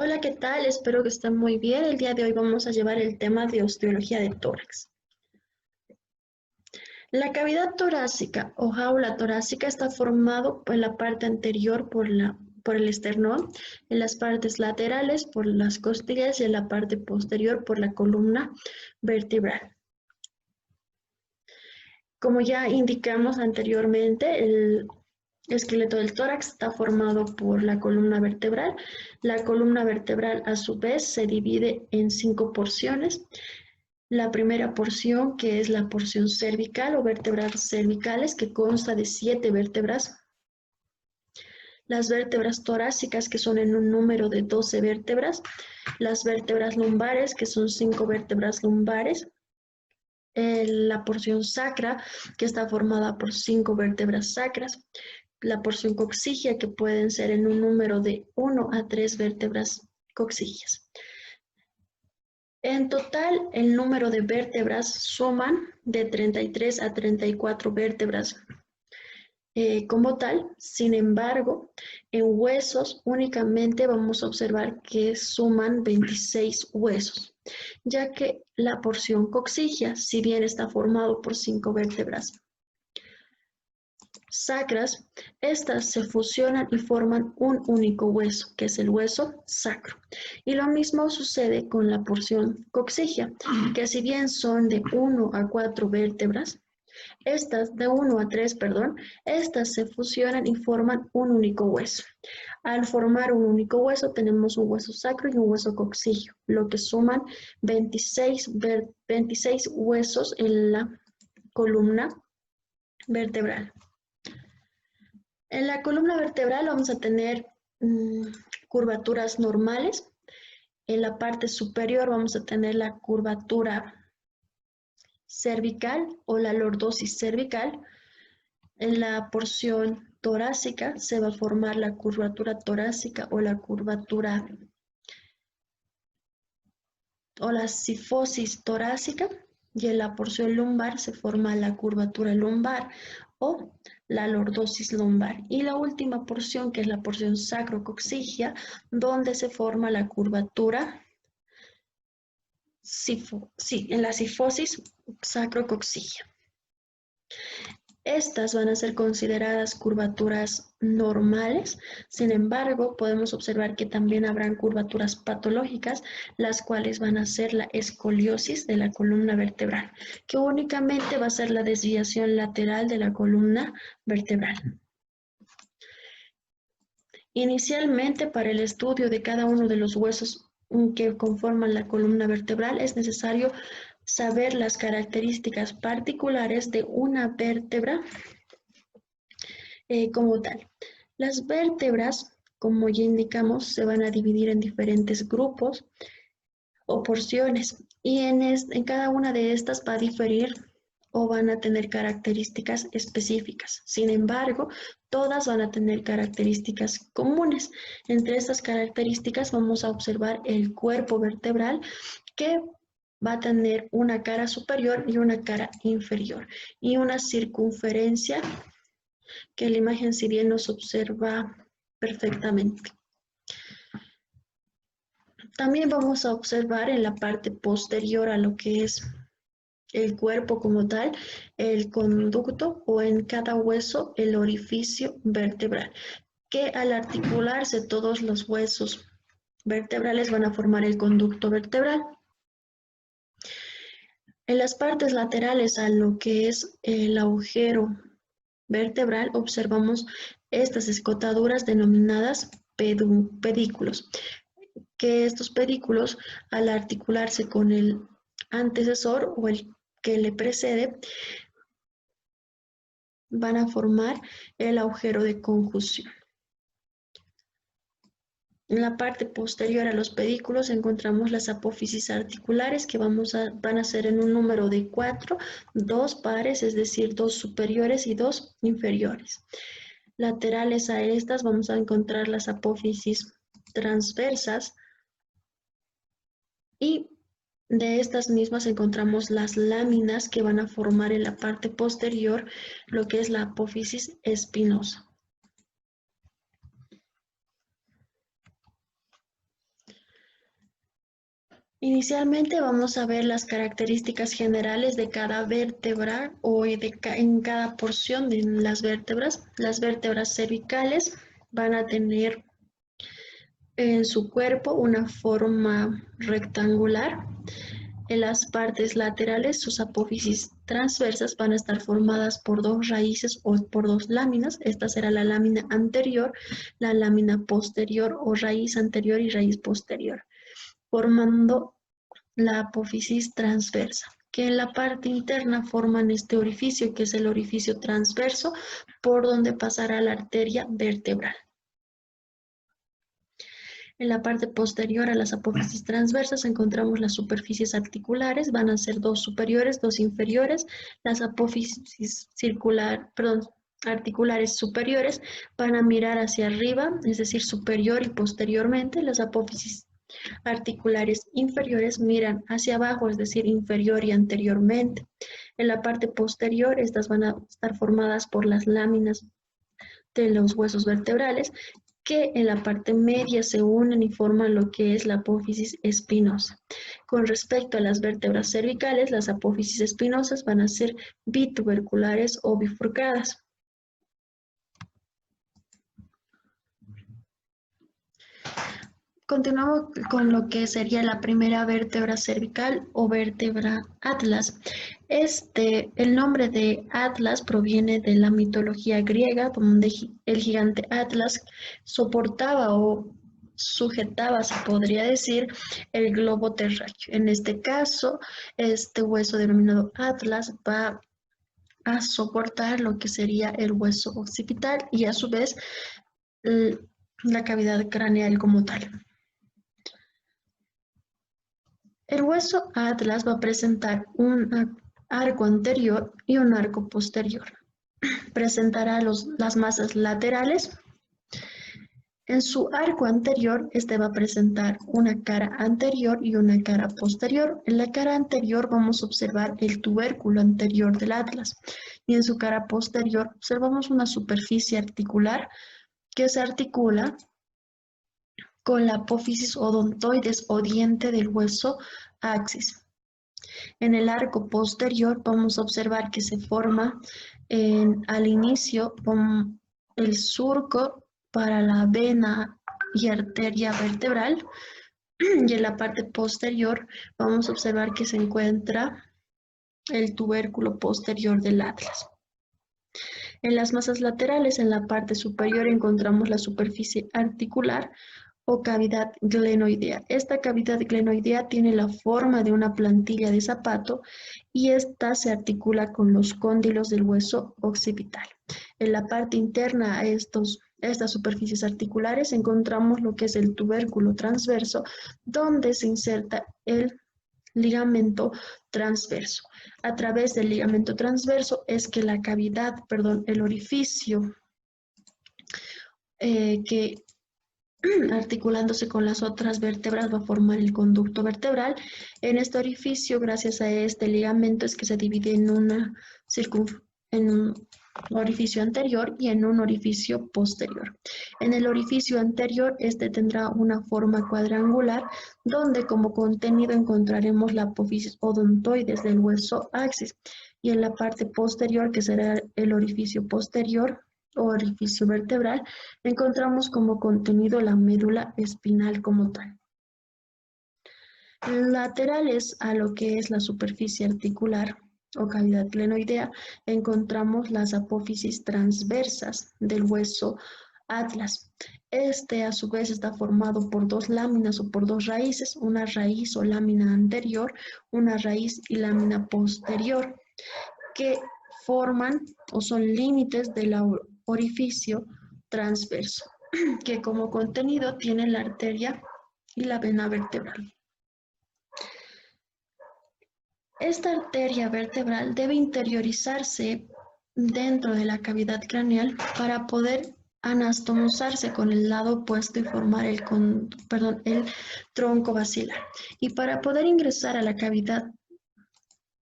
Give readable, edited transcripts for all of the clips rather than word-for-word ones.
Hola, ¿qué tal? Espero que estén muy bien. El día de hoy vamos a llevar el tema de osteología de tórax. La cavidad torácica o jaula torácica está formado en la parte anterior por el esternón, en las partes laterales por las costillas y en la parte posterior por la columna vertebral. Como ya indicamos anteriormente, el esqueleto del tórax está formado por la columna vertebral. La columna vertebral, a su vez, se divide en 5 porciones. La primera porción, que es la porción cervical o vértebras cervicales, que consta de 7 vértebras. Las vértebras torácicas, que son en un número de 12 vértebras. Las vértebras lumbares, que son 5 vértebras lumbares. La porción sacra, que está formada por 5 vértebras sacras. La porción coxigia, que pueden ser en un número de 1 a 3 vértebras coxigias. En total, el número de vértebras suman de 33 a 34 vértebras como tal. Sin embargo, en huesos únicamente vamos a observar que suman 26 huesos, ya que la porción coxigia, si bien está formado por 5 vértebras sacras, estas se fusionan y forman un único hueso, que es el hueso sacro. Y lo mismo sucede con la porción coxigia, que si bien son de 1 a 4 vértebras, estas de 1 a 3, perdón, estas se fusionan y forman un único hueso. Al formar un único hueso tenemos un hueso sacro y un hueso coxigio, lo que suman 26 huesos en la columna vertebral. En la columna vertebral vamos a tener curvaturas normales. En la parte superior vamos a tener la curvatura cervical o la lordosis cervical. En la porción torácica se va a formar la curvatura torácica o la curvatura o la cifosis torácica, y en la porción lumbar se forma la curvatura lumbar o la lordosis lumbar. Y la última porción, que es la porción sacrocoxigia, donde se forma la curvatura en la cifosis sacrocoxigia. Estas van a ser consideradas curvaturas normales. Sin embargo, podemos observar que también habrán curvaturas patológicas, las cuales van a ser la escoliosis de la columna vertebral, que únicamente va a ser la desviación lateral de la columna vertebral. Inicialmente, para el estudio de cada uno de los huesos que conforman la columna vertebral, es necesario saber las características particulares de una vértebra como tal. Las vértebras, como ya indicamos, se van a dividir en diferentes grupos o porciones, y en cada una de estas va a diferir o van a tener características específicas. Sin embargo, todas van a tener características comunes. Entre estas características vamos a observar el cuerpo vertebral, que va a tener una cara superior y una cara inferior, y una circunferencia que la imagen, si bien nos observa perfectamente. También vamos a observar en la parte posterior a lo que es el cuerpo como tal, el conducto, o en cada hueso el orificio vertebral, que al articularse todos los huesos vertebrales van a formar el conducto vertebral. En las partes laterales a lo que es el agujero vertebral observamos estas escotaduras denominadas pedículos, que estos pedículos, al articularse con el antecesor o el que le precede, van a formar el agujero de conjunción. En la parte posterior a los pedículos encontramos las apófisis articulares, que van a ser en un número de 4, 2 pares, es decir, 2 superiores y 2 inferiores. Laterales a estas vamos a encontrar las apófisis transversas, y de estas mismas encontramos las láminas, que van a formar en la parte posterior lo que es la apófisis espinosa. Inicialmente vamos a ver las características generales de cada vértebra o en cada porción de las vértebras. Las vértebras cervicales van a tener en su cuerpo una forma rectangular. En las partes laterales, sus apófisis transversas van a estar formadas por dos raíces o por dos láminas. Esta será la lámina anterior, la lámina posterior o raíz anterior y raíz posterior, formando la apófisis transversa, que en la parte interna forman este orificio, que es el orificio transverso, por donde pasará la arteria vertebral. En la parte posterior a las apófisis transversas encontramos las superficies articulares, van a ser dos superiores, dos inferiores. Las apófisis articulares superiores van a mirar hacia arriba, es decir, superior y posteriormente. Las apófisis articulares inferiores miran hacia abajo, es decir, inferior y anteriormente. En la parte posterior, estas van a estar formadas por las láminas de los huesos vertebrales, que en la parte media se unen y forman lo que es la apófisis espinosa. Con respecto a las vértebras cervicales, las apófisis espinosas van a ser bituberculares o bifurcadas. Continuamos con lo que sería la primera vértebra cervical o vértebra atlas. El nombre de Atlas proviene de la mitología griega, donde el gigante Atlas soportaba o sujetaba, se podría decir, el globo terráqueo. En este caso, este hueso denominado Atlas va a soportar lo que sería el hueso occipital y a su vez la cavidad craneal como tal. El hueso atlas va a presentar un arco anterior y un arco posterior. Presentará las masas laterales. En su arco anterior, este va a presentar una cara anterior y una cara posterior. En la cara anterior vamos a observar el tubérculo anterior del atlas y en su cara posterior observamos una superficie articular que se articula con la apófisis odontoides o diente del hueso axis. En el arco posterior vamos a observar que se forma al inicio con el surco para la vena y arteria vertebral y en la parte posterior vamos a observar que se encuentra el tubérculo posterior del atlas. En las masas laterales, en la parte superior, encontramos la superficie articular o cavidad glenoidea. Esta cavidad glenoidea tiene la forma de una plantilla de zapato y esta se articula con los cóndilos del hueso occipital. En la parte interna a estas superficies articulares encontramos lo que es el tubérculo transverso, donde se inserta el ligamento transverso. A través del ligamento transverso es que el orificio que articulándose con las otras vértebras va a formar el conducto vertebral. En este orificio, gracias a este ligamento, es que se divide en un orificio anterior y en un orificio posterior. En el orificio anterior, este tendrá una forma cuadrangular, donde como contenido encontraremos la apófisis odontoides del hueso axis. Y en la parte posterior, que será el orificio posterior, orificio vertebral, encontramos como contenido la médula espinal como tal. Laterales a lo que es la superficie articular o cavidad glenoidea, encontramos las apófisis transversas del hueso atlas. Este a su vez está formado por dos láminas o por dos raíces, una raíz o lámina anterior, una raíz y lámina posterior, que forman o son límites del orificio transverso, que como contenido tiene la arteria y la vena vertebral. Esta arteria vertebral debe interiorizarse dentro de la cavidad craneal para poder anastomosarse con el lado opuesto y formar el tronco basilar. Y para poder ingresar a la cavidad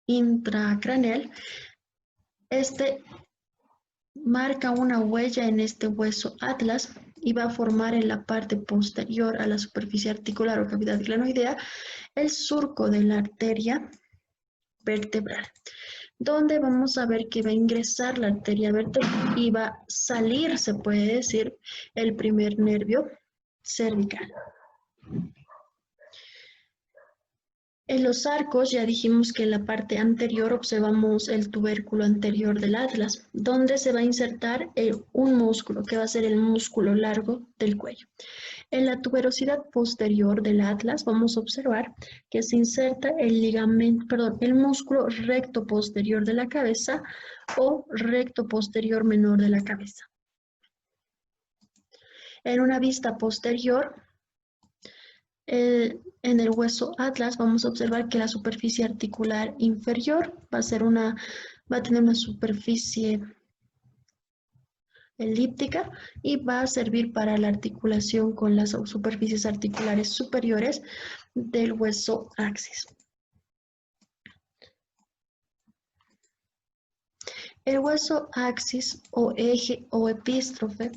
intracraneal, este marca una huella en este hueso atlas y va a formar en la parte posterior a la superficie articular o cavidad glenoidea el surco de la arteria vertebral, donde vamos a ver que va a ingresar la arteria vertebral y va a salir, se puede decir, el primer nervio cervical. En los arcos ya dijimos que en la parte anterior observamos el tubérculo anterior del atlas, donde se va a insertar un músculo que va a ser el músculo largo del cuello. En la tuberosidad posterior del atlas vamos a observar que se inserta el músculo recto posterior de la cabeza o recto posterior menor de la cabeza. En una vista posterior, en el hueso atlas vamos a observar que la superficie articular inferior va a tener una superficie elíptica y va a servir para la articulación con las superficies articulares superiores del hueso axis. El hueso axis o eje o epístrofe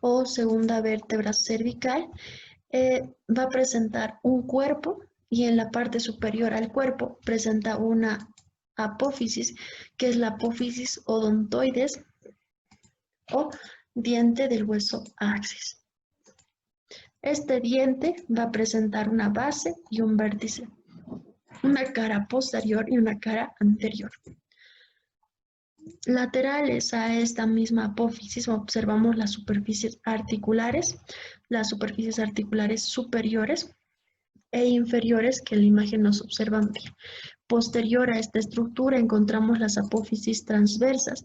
o segunda vértebra cervical va a presentar un cuerpo y en la parte superior al cuerpo presenta una apófisis, que es la apófisis odontoides o diente del hueso axis. Este diente va a presentar una base y un vértice, una cara posterior y una cara anterior. Laterales a esta misma apófisis observamos las superficies articulares superiores e inferiores que en la imagen nos observan bien. Posterior a esta estructura encontramos las apófisis transversas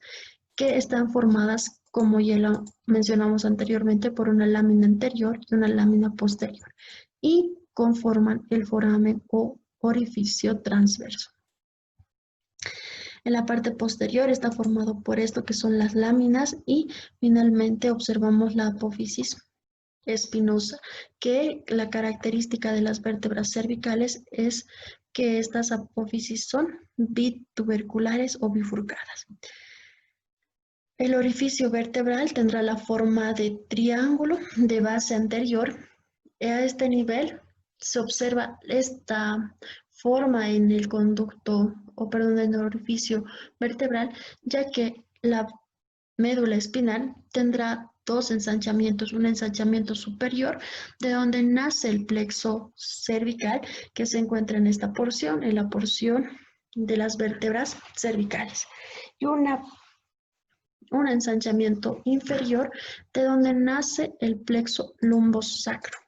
que están formadas, como ya lo mencionamos anteriormente, por una lámina anterior y una lámina posterior y conforman el foramen o orificio transverso. En la parte posterior está formado por esto que son las láminas y finalmente observamos la apófisis espinosa, que la característica de las vértebras cervicales es que estas apófisis son bituberculares o bifurcadas. El orificio vertebral tendrá la forma de triángulo de base anterior. A este nivel se observa esta forma en el conducto, en el orificio vertebral, ya que la médula espinal tendrá dos ensanchamientos, un ensanchamiento superior de donde nace el plexo cervical que se encuentra en esta porción, en la porción de las vértebras cervicales, y un ensanchamiento inferior de donde nace el plexo lumbosacro,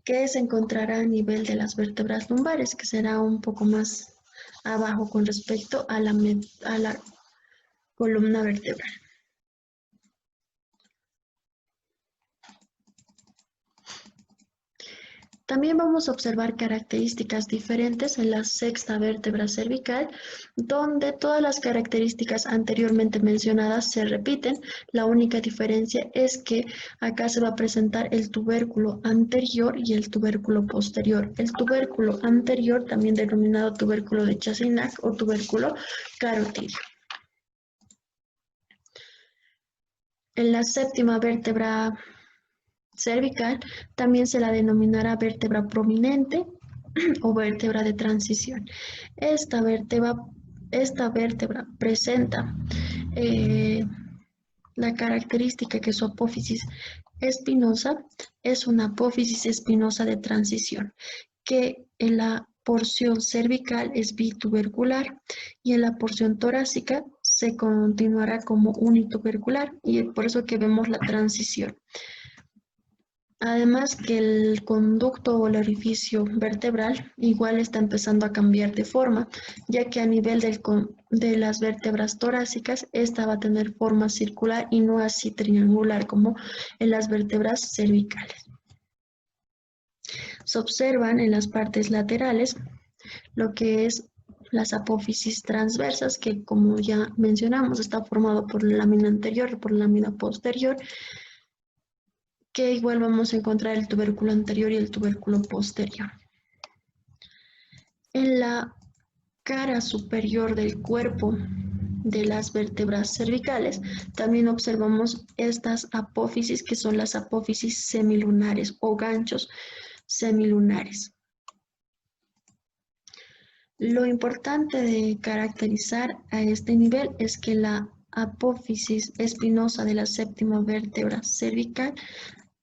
que se encontrará a nivel de las vértebras lumbares, que será un poco más abajo con respecto a la columna vertebral. También vamos a observar características diferentes en la sexta vértebra cervical, donde todas las características anteriormente mencionadas se repiten. La única diferencia es que acá se va a presentar el tubérculo anterior y el tubérculo posterior. El tubérculo anterior, también denominado tubérculo de Chasinac o tubérculo carotidio. En la séptima vértebra cervical también se la denominará vértebra prominente o vértebra de transición. Esta vértebra presenta la característica que su apófisis espinosa es una apófisis espinosa de transición, que en la porción cervical es bitubercular y en la porción torácica se continuará como unitubercular, y es por eso que vemos la transición. Además que el conducto o el orificio vertebral igual está empezando a cambiar de forma, ya que a nivel de las vértebras torácicas, esta va a tener forma circular y no así triangular como en las vértebras cervicales. Se observan en las partes laterales lo que es las apófisis transversas, que como ya mencionamos está formado por la lámina anterior y por la lámina posterior, que igual vamos a encontrar el tubérculo anterior y el tubérculo posterior. En la cara superior del cuerpo de las vértebras cervicales, también observamos estas apófisis, que son las apófisis semilunares o ganchos semilunares. Lo importante de caracterizar a este nivel es que la apófisis espinosa de la séptima vértebra cervical,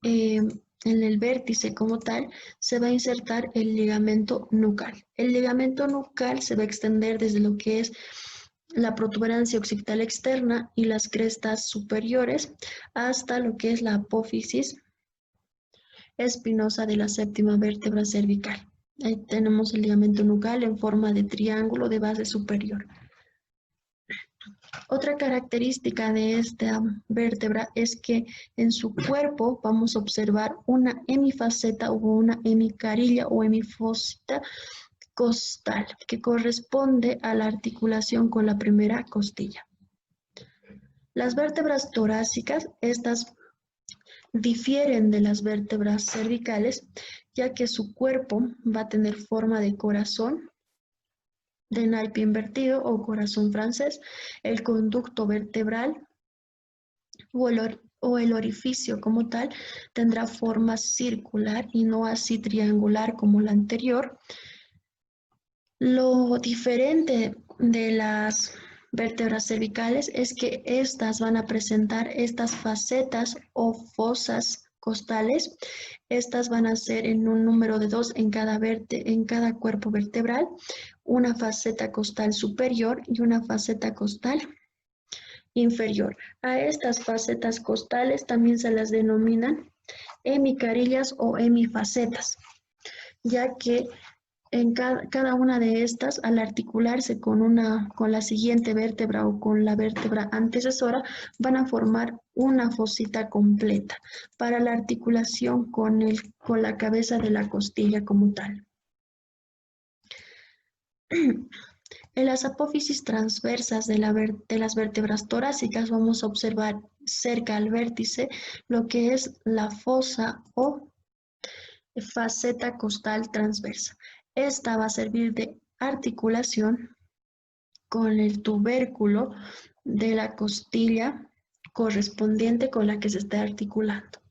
en el vértice como tal, se va a insertar el ligamento nucal. El ligamento nucal se va a extender desde lo que es la protuberancia occipital externa y las crestas superiores hasta lo que es la apófisis espinosa de la séptima vértebra cervical. Ahí tenemos el ligamento nucal en forma de triángulo de base superior. Otra característica de esta vértebra es que en su cuerpo vamos a observar una hemifaceta o una hemicarilla o hemifósita costal, que corresponde a la articulación con la primera costilla. Las vértebras torácicas, estas difieren de las vértebras cervicales, ya que su cuerpo va a tener forma de corazón, de naipe invertido o corazón francés. El conducto vertebral o el orificio como tal tendrá forma circular y no así triangular como la anterior. Lo diferente de las vértebras cervicales es que estas van a presentar estas facetas o fosas costales. Estas van a ser en un número de 2 en cada cuerpo vertebral, una faceta costal superior y una faceta costal inferior. A estas facetas costales también se las denominan hemicarillas o hemifacetas, ya que en cada una de estas, al articularse con la siguiente vértebra o con la vértebra antecesora, van a formar una fosita completa para la articulación con la cabeza de la costilla como tal. En las apófisis transversas de las vértebras torácicas vamos a observar cerca al vértice lo que es la fosa o faceta costal transversa. Esta va a servir de articulación con el tubérculo de la costilla correspondiente con la que se está articulando.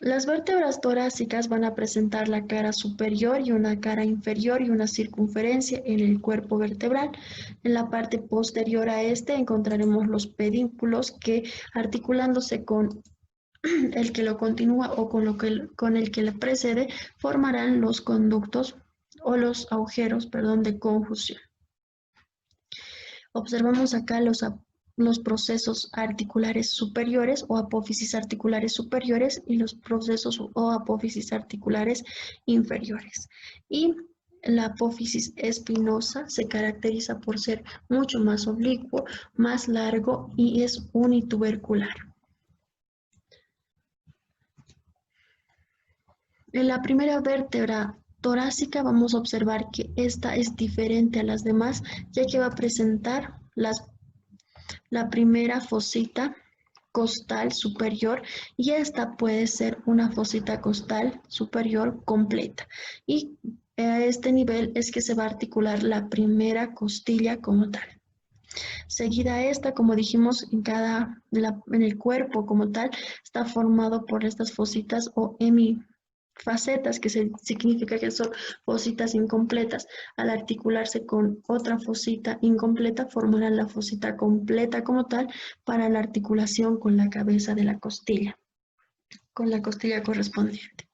Las vértebras torácicas van a presentar la cara superior y una cara inferior y una circunferencia en el cuerpo vertebral. En la parte posterior a este encontraremos los pedúnculos que, articulándose con el que lo continúa o con el que le precede, formarán los conductos o los agujeros, de conjunción. Observamos acá los procesos articulares superiores o apófisis articulares superiores y los procesos o apófisis articulares inferiores. Y la apófisis espinosa se caracteriza por ser mucho más oblicuo, más largo y es unitubercular. En la primera vértebra torácica vamos a observar que esta es diferente a las demás, ya que va a presentar la primera fosita costal superior y esta puede ser una fosita costal superior completa. Y a este nivel es que se va a articular la primera costilla como tal. Seguida esta, como dijimos, en el cuerpo como tal, está formado por estas fositas o hemifacetas, que significa que son fositas incompletas. Al articularse con otra fosita incompleta, formarán la fosita completa como tal para la articulación con la cabeza de la costilla, con la costilla correspondiente.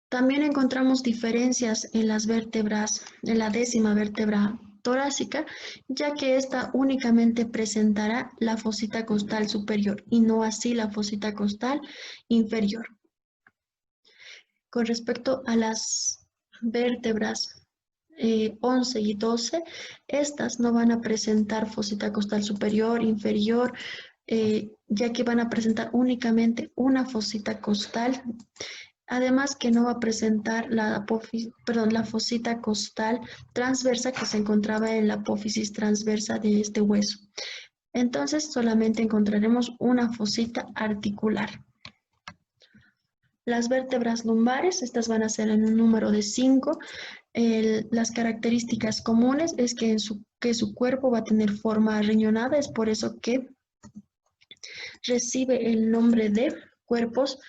También encontramos diferencias en las vértebras, en la décima vértebra torácica, ya que esta únicamente presentará la fosita costal superior y no así la fosita costal inferior. Con respecto a las vértebras 11 y 12, estas no van a presentar fosita costal superior, inferior, ya que van a presentar únicamente una fosita costal. Además que no va a presentar la fosita costal transversa que se encontraba en la apófisis transversa de este hueso. Entonces solamente encontraremos una fosita articular. Las vértebras lumbares, estas van a ser en un número de 5. Las características comunes es que su cuerpo va a tener forma riñonada, es por eso que recibe el nombre de cuerpos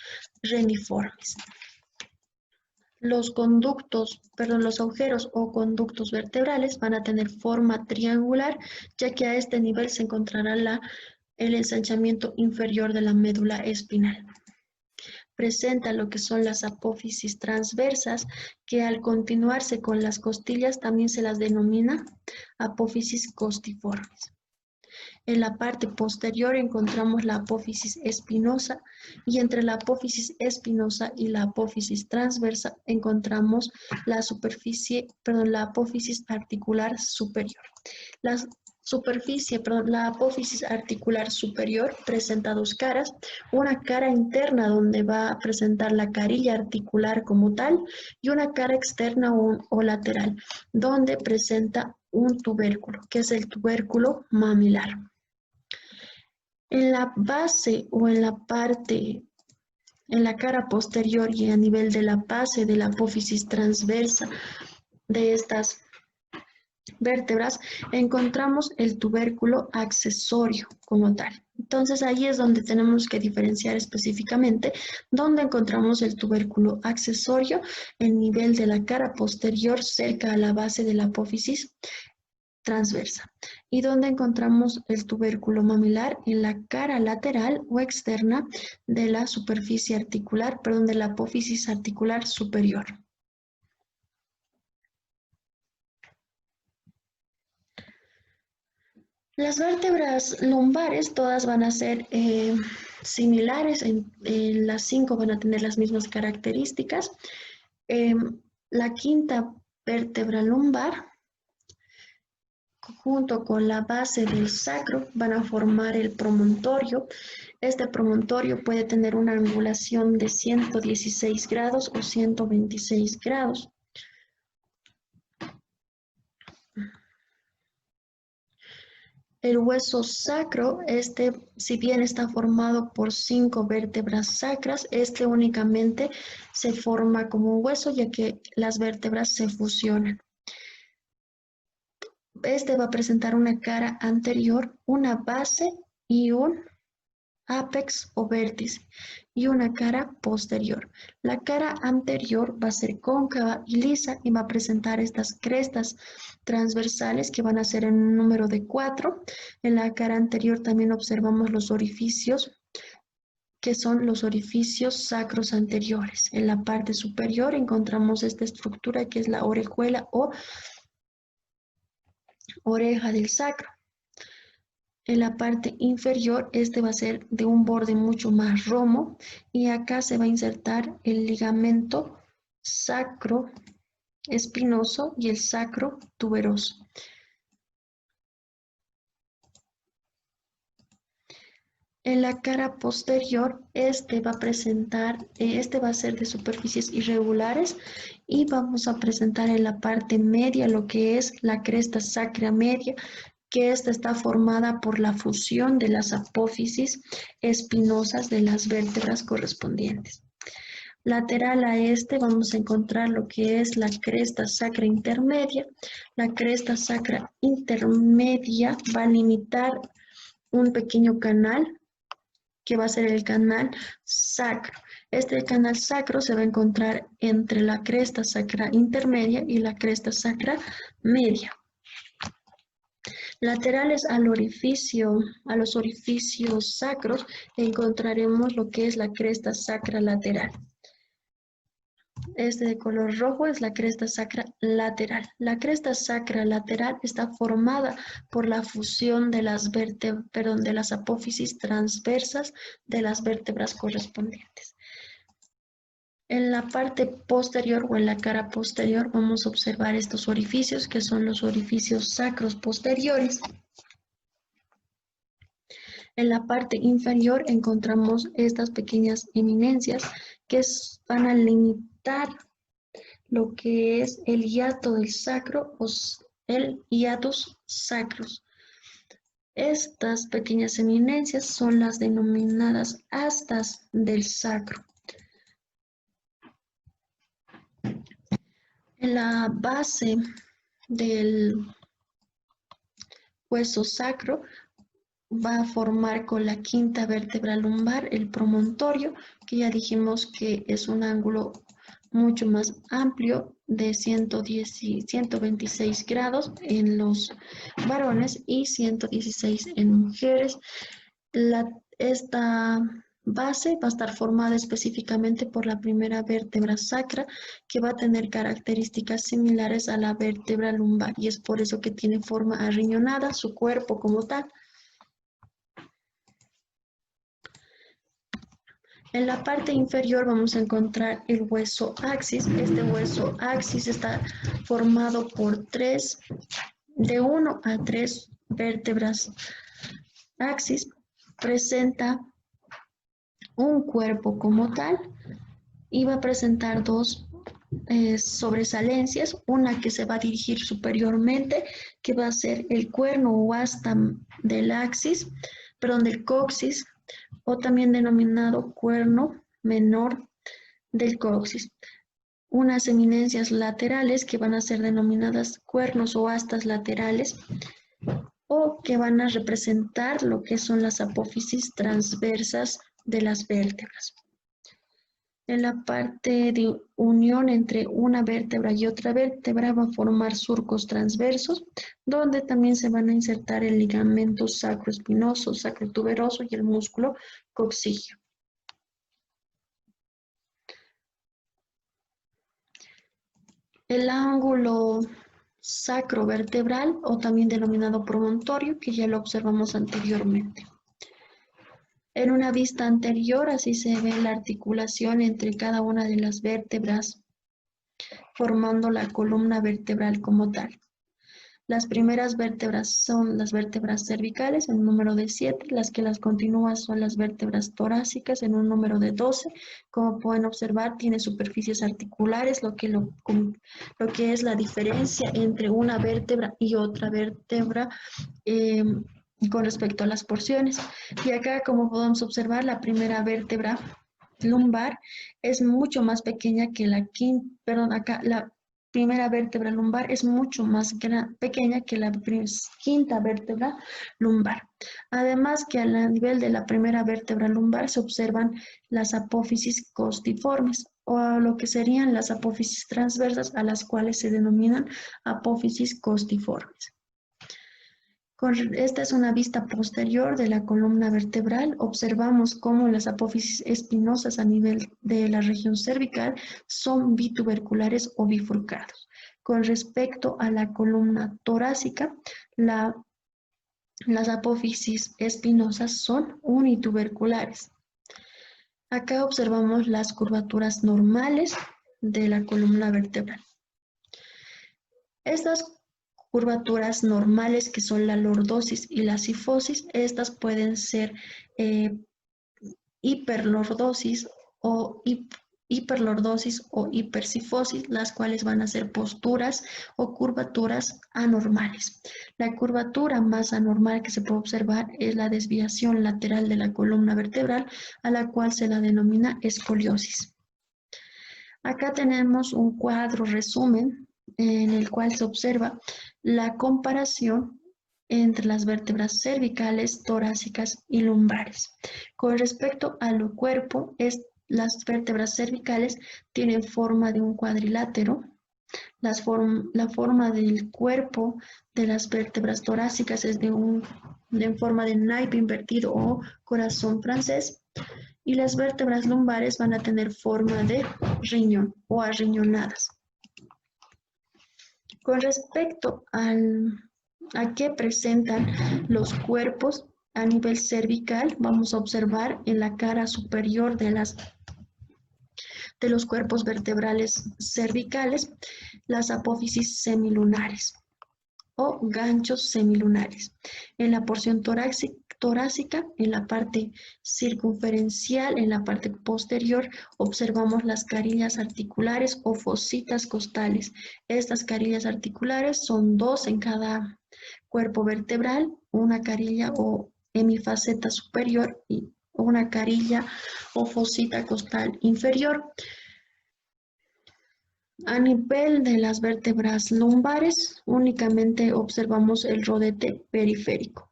reniformes. Los agujeros o conductos vertebrales van a tener forma triangular, ya que a este nivel se encontrará el ensanchamiento inferior de la médula espinal. Presenta lo que son las apófisis transversas, que al continuarse con las costillas también se las denomina apófisis costiformes. En la parte posterior encontramos la apófisis espinosa y entre la apófisis espinosa y la apófisis transversa encontramos la apófisis articular superior. La apófisis articular superior presenta dos caras, una cara interna donde va a presentar la carilla articular como tal y una cara externa o lateral donde presenta un tubérculo, que es el tubérculo mamilar. En la base o en la cara posterior y a nivel de la base de la apófisis transversa de estas vértebras, encontramos el tubérculo accesorio como tal. Entonces ahí es donde tenemos que diferenciar específicamente dónde encontramos el tubérculo accesorio, el nivel de la cara posterior cerca a la base de la apófisis transversa, y donde encontramos el tubérculo mamilar en la cara lateral o externa de la superficie articular, de la apófisis articular superior. Las vértebras lumbares todas van a ser similares, las 5 van a tener las mismas características. La quinta vértebra lumbar junto con la base del sacro van a formar el promontorio. Este promontorio puede tener una angulación de 116 grados o 126 grados. El hueso sacro, si bien está formado por 5 vértebras sacras, únicamente se forma como un hueso ya que las vértebras se fusionan. Va a presentar una cara anterior, una base y un ápex o vértice y una cara posterior. La cara anterior va a ser cóncava y lisa y va a presentar estas crestas transversales que van a ser en un número de 4. En la cara anterior también observamos los orificios que son los orificios sacros anteriores. En la parte superior encontramos esta estructura que es la orejuela o oreja del sacro. En la parte inferior, va a ser de un borde mucho más romo y acá se va a insertar el ligamento sacro espinoso y el sacro tuberoso. En la cara posterior, va a ser de superficies irregulares y vamos a presentar en la parte media lo que es la cresta sacra media, que está formada por la fusión de las apófisis espinosas de las vértebras correspondientes. Lateral a vamos a encontrar lo que es la cresta sacra intermedia. La cresta sacra intermedia va a limitar un pequeño canal que va a ser el canal sacro. Este canal sacro se va a encontrar entre la cresta sacra intermedia y la cresta sacra media. Laterales a los orificios sacros encontraremos lo que es la cresta sacra lateral. De color rojo es la cresta sacra lateral. La cresta sacra lateral está formada por la fusión de las apófisis transversas de las vértebras correspondientes. En la parte posterior o en la cara posterior vamos a observar estos orificios que son los orificios sacros posteriores. En la parte inferior encontramos estas pequeñas eminencias que van a limitar lo que es el hiato del sacro o el hiatus sacros. Estas pequeñas eminencias son las denominadas astas del sacro. En la base del hueso sacro va a formar con la quinta vértebra lumbar el promontorio, que ya dijimos que es un ángulo mucho más amplio de 110 y 126 grados en los varones y 116 en mujeres. Esta base va a estar formada específicamente por la primera vértebra sacra, que va a tener características similares a la vértebra lumbar, y es por eso que tiene forma arriñonada, su cuerpo como tal. En la parte inferior vamos a encontrar el hueso axis. Este hueso axis está formado por de 1 a 3 vértebras axis. Presenta un cuerpo como tal y va a presentar dos sobresalencias, una que se va a dirigir superiormente, que va a ser el cuerno o asta del axis, perdón, del coxis, o también denominado cuerno menor del coxis. Unas eminencias laterales que van a ser denominadas cuernos o astas laterales, o que van a representar lo que son las apófisis transversas de las vértebras. En la parte de unión entre una vértebra y otra vértebra va a formar surcos transversos, donde también se van a insertar el ligamento sacroespinoso, sacrotuberoso y el músculo coxígeo. El ángulo sacrovertebral, o también denominado promontorio, que ya lo observamos anteriormente. En una vista anterior, así se ve la articulación entre cada una de las vértebras, formando la columna vertebral como tal. Las primeras vértebras son las vértebras cervicales, en un número de 7. Las que las continúan son las vértebras torácicas, en un número de 12. Como pueden observar, tiene superficies articulares, lo que es la diferencia entre una vértebra y otra vértebra con respecto a las porciones. Y acá, como podemos observar, la primera vértebra lumbar es mucho más pequeña que la primera vértebra lumbar es mucho más pequeña que la quinta vértebra lumbar. Además que a nivel de la primera vértebra lumbar se observan las apófisis costiformes, o lo que serían las apófisis transversas, a las cuales se denominan apófisis costiformes. Esta es una vista posterior de la columna vertebral. Observamos cómo las apófisis espinosas a nivel de la región cervical son bituberculares o bifurcados. Con respecto a la columna torácica, las apófisis espinosas son unituberculares. Acá observamos las curvaturas normales de la columna vertebral. Estas curvaturas normales, que son la lordosis y la sifosis, estas pueden ser hiperlordosis o hipersifosis, las cuales van a ser posturas o curvaturas anormales. La curvatura más anormal que se puede observar es la desviación lateral de la columna vertebral, a la cual se la denomina escoliosis. Acá tenemos un cuadro resumen en el cual se observa la comparación entre las vértebras cervicales, torácicas y lumbares. Con respecto al cuerpo, las vértebras cervicales tienen forma de un cuadrilátero. La forma del cuerpo de las vértebras torácicas es de forma de naipe invertido o corazón francés. Y las vértebras lumbares van a tener forma de riñón o arriñonadas. Con respecto a qué presentan los cuerpos a nivel cervical, vamos a observar en la cara superior de los cuerpos vertebrales cervicales las apófisis semilunares o ganchos semilunares. En la porción torácica, en la parte circunferencial, en la parte posterior, observamos las carillas articulares o fositas costales. Estas carillas articulares son 2 en cada cuerpo vertebral, una carilla o hemifaceta superior y una carilla o fosita costal inferior. A nivel de las vértebras lumbares, únicamente observamos el rodete periférico.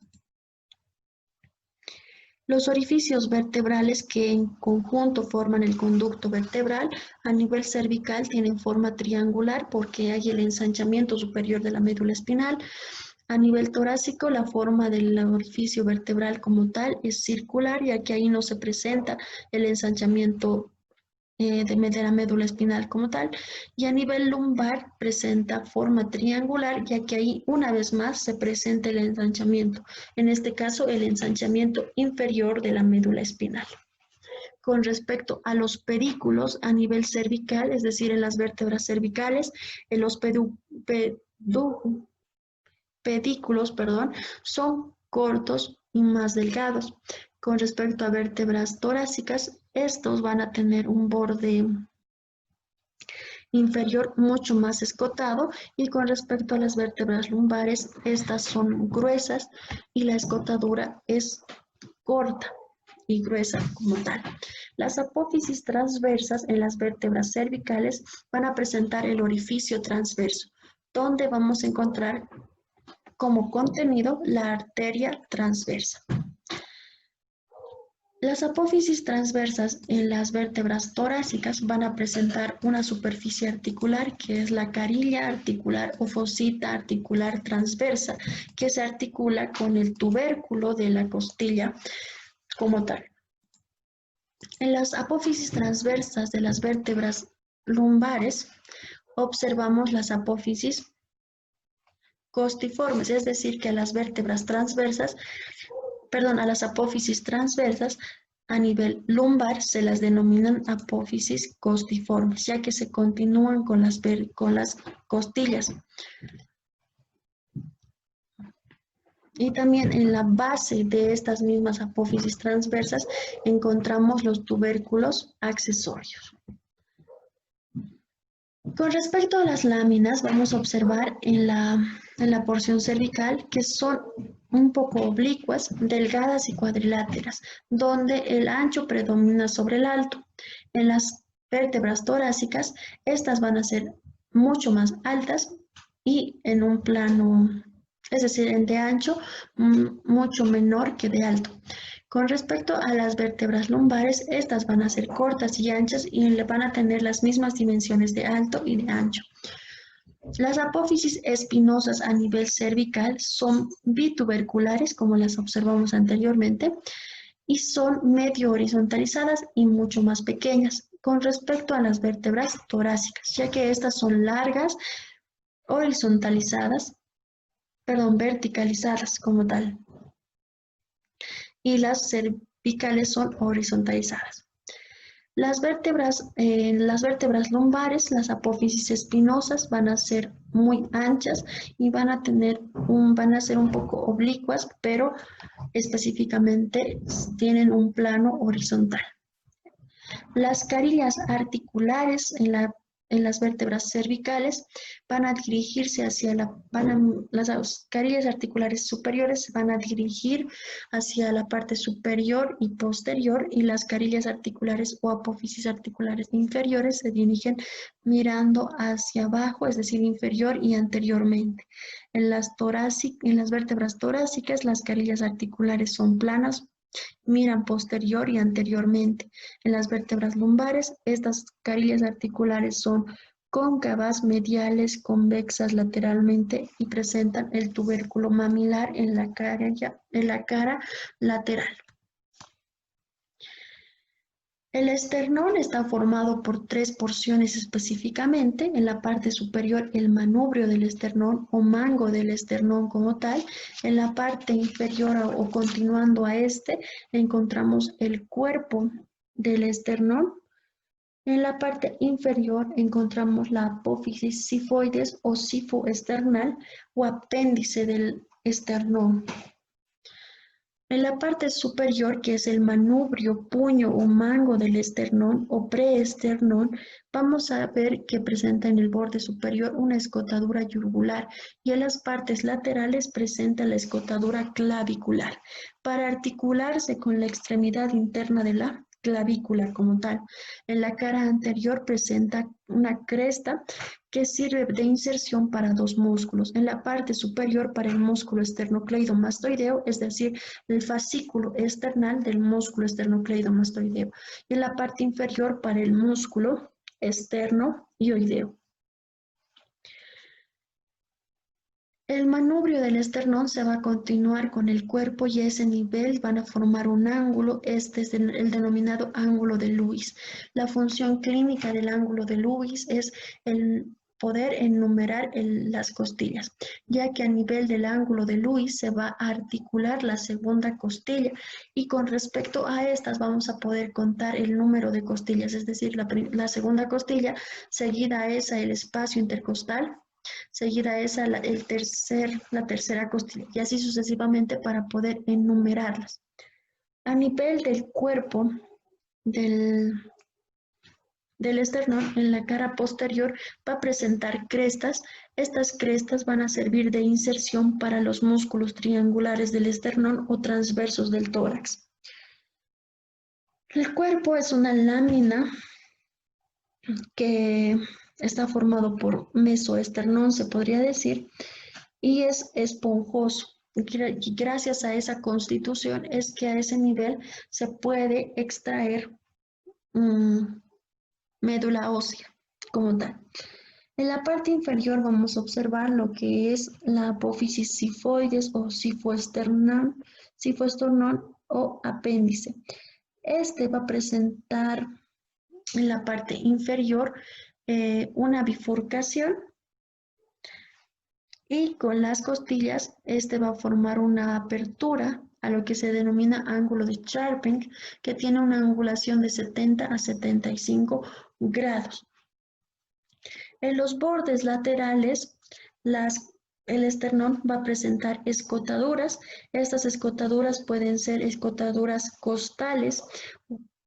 Los orificios vertebrales que en conjunto forman el conducto vertebral a nivel cervical tienen forma triangular porque hay el ensanchamiento superior de la médula espinal. A nivel torácico, la forma del orificio vertebral como tal es circular, ya que ahí no se presenta el ensanchamiento de la médula espinal como tal, y a nivel lumbar presenta forma triangular, ya que ahí una vez más se presenta el ensanchamiento, en este caso el ensanchamiento inferior de la médula espinal. Con respecto a los pedículos a nivel cervical, es decir, en las vértebras cervicales, en los pedículos, son cortos y más delgados. Con respecto a vértebras torácicas, estos van a tener un borde inferior mucho más escotado, y con respecto a las vértebras lumbares, estas son gruesas y la escotadura es corta y gruesa como tal. Las apófisis transversas en las vértebras cervicales van a presentar el orificio transverso, donde vamos a encontrar como contenido la arteria transversa. Las apófisis transversas en las vértebras torácicas van a presentar una superficie articular que es la carilla articular o fosita articular transversa, que se articula con el tubérculo de la costilla como tal. En las apófisis transversas de las vértebras lumbares observamos las apófisis costiformes, es decir, que a las vértebras transversas, a las apófisis transversas a nivel lumbar se las denominan apófisis costiformes, ya que se continúan con las costillas. Y también en la base de estas mismas apófisis transversas encontramos los tubérculos accesorios. Con respecto a las láminas, vamos a observar en la porción cervical que son un poco oblicuas, delgadas y cuadriláteras, donde el ancho predomina sobre el alto. En las vértebras torácicas, estas van a ser mucho más altas y en un plano, es decir, de ancho, mucho menor que de alto. Con respecto a las vértebras lumbares, estas van a ser cortas y anchas y van a tener las mismas dimensiones de alto y de ancho. Las apófisis espinosas a nivel cervical son bituberculares, como las observamos anteriormente, y son medio horizontalizadas y mucho más pequeñas con respecto a las vértebras torácicas, ya que estas son largas, verticalizadas como tal, y las cervicales son horizontalizadas. En las vértebras lumbares, las apófisis espinosas van a ser muy anchas y van a ser un poco oblicuas, pero específicamente tienen un plano horizontal. Las carillas articulares en las vértebras cervicales van a dirigirse las carillas articulares superiores se van a dirigir hacia la parte superior y posterior, y las carillas articulares o apófisis articulares inferiores se dirigen mirando hacia abajo, es decir, inferior y anteriormente. En las vértebras torácicas, las carillas articulares son planas, miran posterior y anteriormente. En las vértebras lumbares, estas carillas articulares son cóncavas, mediales, convexas lateralmente y presentan el tubérculo mamilar en la cara lateral. El esternón está formado por 3 porciones específicamente. En la parte superior, el manubrio del esternón o mango del esternón como tal. En la parte inferior o continuando a este, encontramos el cuerpo del esternón. En la parte inferior encontramos la apófisis sifoides o sifoesternal o apéndice del esternón. En la parte superior, que es el manubrio, puño o mango del esternón o preesternón, vamos a ver que presenta en el borde superior una escotadura yugular y en las partes laterales presenta la escotadura clavicular para articularse con la extremidad interna de la clavícula como tal. En la cara anterior presenta una cresta que sirve de inserción para dos músculos. En la parte superior para el músculo esternocleidomastoideo, es decir, el fascículo external del músculo esternocleidomastoideo. Y en la parte inferior para el músculo esternoioideo. El manubrio del esternón se va a continuar con el cuerpo y a ese nivel van a formar un ángulo, este es el denominado ángulo de Lewis. La función clínica del ángulo de Lewis es el poder enumerar las costillas, ya que a nivel del ángulo de Lewis se va a articular la segunda costilla y con respecto a estas vamos a poder contar el número de costillas, es decir, la segunda costilla, seguida a esa el espacio intercostal, seguida a esa la tercera costilla y así sucesivamente para poder enumerarlas. A nivel del cuerpo del esternón, en la cara posterior va a presentar crestas. Estas crestas van a servir de inserción para los músculos triangulares del esternón o transversos del tórax. El cuerpo es una lámina que está formado por mesoesternón, se podría decir, y es esponjoso. Y gracias a esa constitución es que a ese nivel se puede extraer médula ósea como tal. En la parte inferior vamos a observar lo que es la apófisis sifoides o sifoesternón o apéndice. Este va a presentar en la parte inferior una bifurcación y con las costillas este va a formar una apertura a lo que se denomina ángulo de Charping, que tiene una angulación de 70 a 75 grados. En los bordes laterales, el esternón va a presentar escotaduras. Estas escotaduras pueden ser escotaduras costales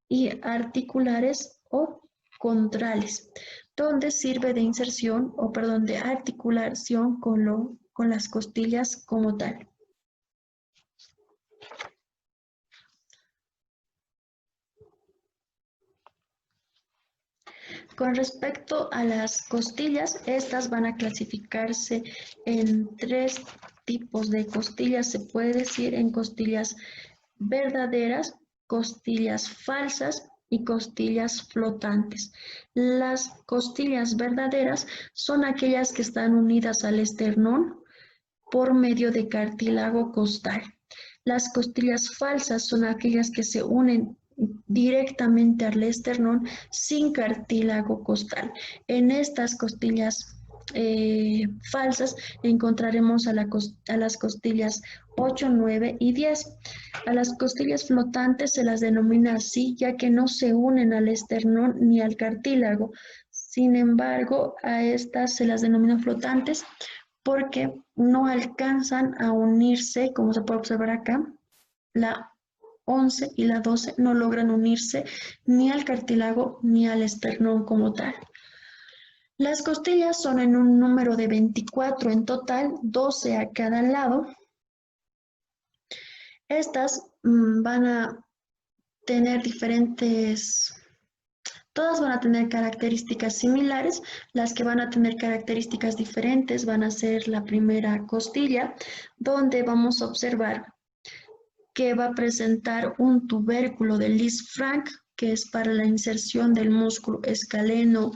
y articulares o contrales, donde sirve de inserción o perdón, de articulación con las costillas como tal. Con respecto a las costillas, estas van a clasificarse en tres tipos de costillas, se puede decir en costillas verdaderas, costillas falsas y costillas flotantes. Las costillas verdaderas son aquellas que están unidas al esternón por medio de cartílago costal. Las costillas falsas son aquellas que se unen directamente al esternón sin cartílago costal. En estas costillas falsas encontraremos a las costillas 8, 9 y 10. A las costillas flotantes se las denomina así ya que no se unen al esternón ni al cartílago. Sin embargo, a estas se las denomina flotantes porque no alcanzan a unirse, como se puede observar acá, la 11 y la 12 no logran unirse ni al cartílago ni al esternón como tal. Las costillas son en un número de 24 en total, 12 a cada lado. Estas van a tener todas van a tener características similares. Las que van a tener características diferentes van a ser la primera costilla, donde vamos a observar que va a presentar un tubérculo de Lisfranc, que es para la inserción del músculo escaleno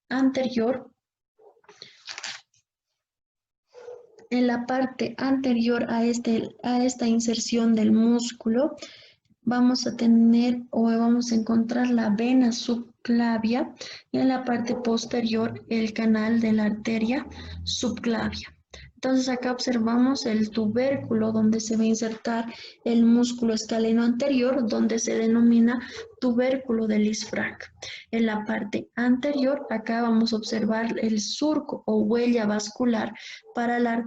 anterior. En la parte anterior a esta inserción del músculo vamos a tener o vamos a encontrar la vena subclavia y en la parte posterior el canal de la arteria subclavia. Entonces acá observamos el tubérculo donde se va a insertar el músculo escaleno anterior, donde se denomina tubérculo de Lisfranc. En la parte anterior, acá vamos a observar el surco o huella vascular para la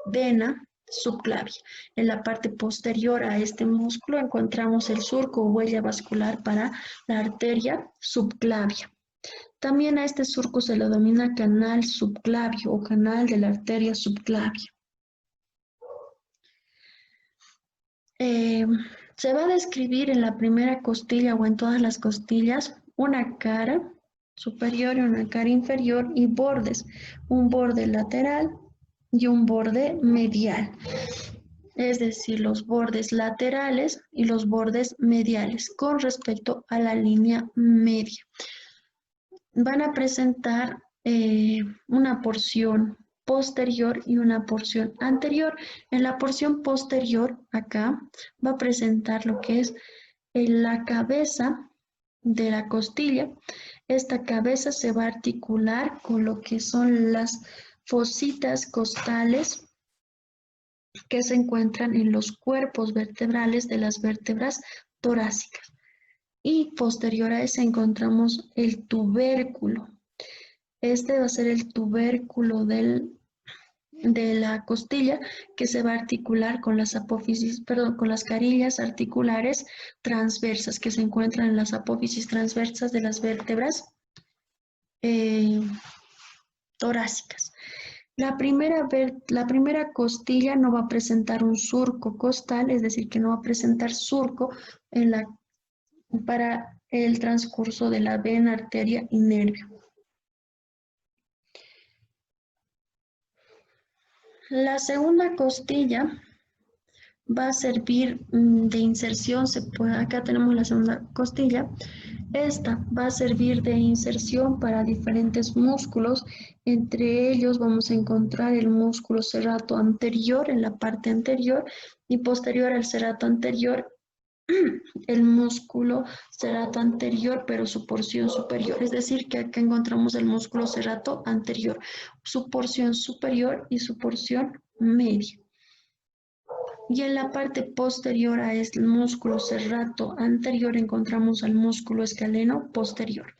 vena subclavia. En la parte posterior a este músculo encontramos el surco o huella vascular para la arteria subclavia. También a este surco se lo denomina canal subclavio o canal de la arteria subclavia. Se va a describir en la primera costilla o en todas las costillas una cara superior y una cara inferior y bordes, un borde lateral y un borde medial, es decir, los bordes laterales y los bordes mediales con respecto a la línea media. Van a presentar una porción posterior y una porción anterior. En la porción posterior, acá, va a presentar lo que es la cabeza de la costilla. Esta cabeza se va a articular con lo que son las fositas costales que se encuentran en los cuerpos vertebrales de las vértebras torácicas. Y posterior a ese encontramos el tubérculo. Este va a ser el tubérculo de la costilla que se va a articular con las apófisis, perdón, con las carillas articulares transversas que se encuentran en las apófisis transversas de las vértebras torácicas. La primera costilla no va a presentar un surco costal, es decir, que no va a presentar surco para el transcurso de la vena, arteria y nervio. La segunda costilla va a servir de inserción, acá tenemos la segunda costilla. Esta va a servir de inserción para diferentes músculos. Entre ellos vamos a encontrar el músculo serrato anterior en la parte anterior y posterior al serrato anterior el músculo serrato anterior, pero su porción superior. Es decir, que acá encontramos el músculo serrato anterior, su porción superior y su porción media. Y en la parte posterior a este músculo serrato anterior encontramos al músculo escaleno posterior.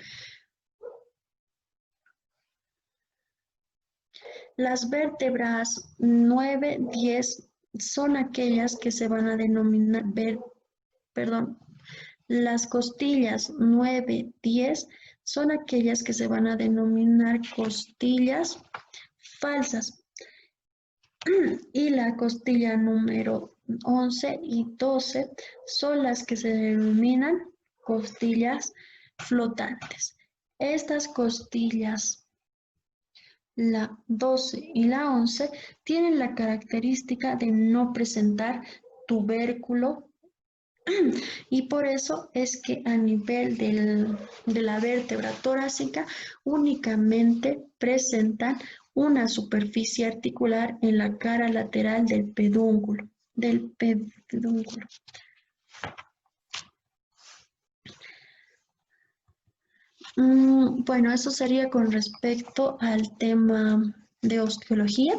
Las vértebras 9, 10 son aquellas que se van a denominar, las costillas 9, 10 son aquellas que se van a denominar costillas falsas. Y la costilla número 11 y 12 son las que se denominan costillas flotantes. Estas costillas, la 12 y la 11, tienen la característica de no presentar tubérculo y por eso es que a nivel de la vértebra torácica únicamente presentan una superficie articular en la cara lateral del pedúnculo. Bueno, eso sería con respecto al tema de osteología.